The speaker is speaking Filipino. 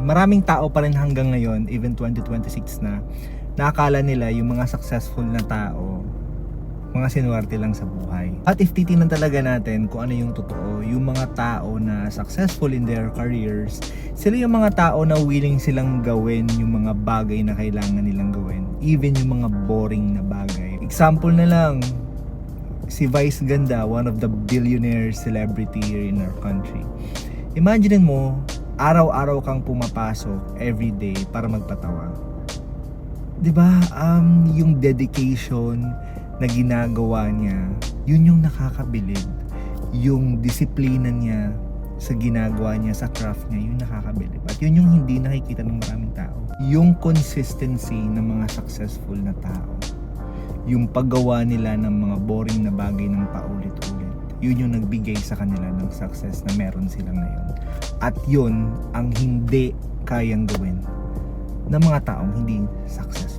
maraming tao pa rin hanggang ngayon, even 2026 na, nakakala nila yung mga successful na tao, mga sinuwerte lang sa buhay. At if titingnan talaga natin kung ano yung totoo, yung mga tao na successful in their careers, sila yung mga tao na willing silang gawin yung mga bagay na kailangan nilang gawin, even yung mga boring na bagay. Example na lang, si Vice Ganda, one of the billionaire celebrity here in our country. Imagine mo, araw-araw kang pumapasok everyday para magpatawa. 'Di ba? Yung dedication na ginagawa niya, yun yung nakakabilib. Yung disiplina niya sa ginagawa niya sa craft niya, yung nakakabilib. At yun yung hindi nakikita ng maraming tao. Yung consistency ng mga successful na tao. Yung paggawa nila ng mga boring na bagay ng paulit-ulit. Yun yung nagbigay sa kanila ng success na meron sila ngayon. At yun ang hindi kayang gawin ng mga taong hindi successful.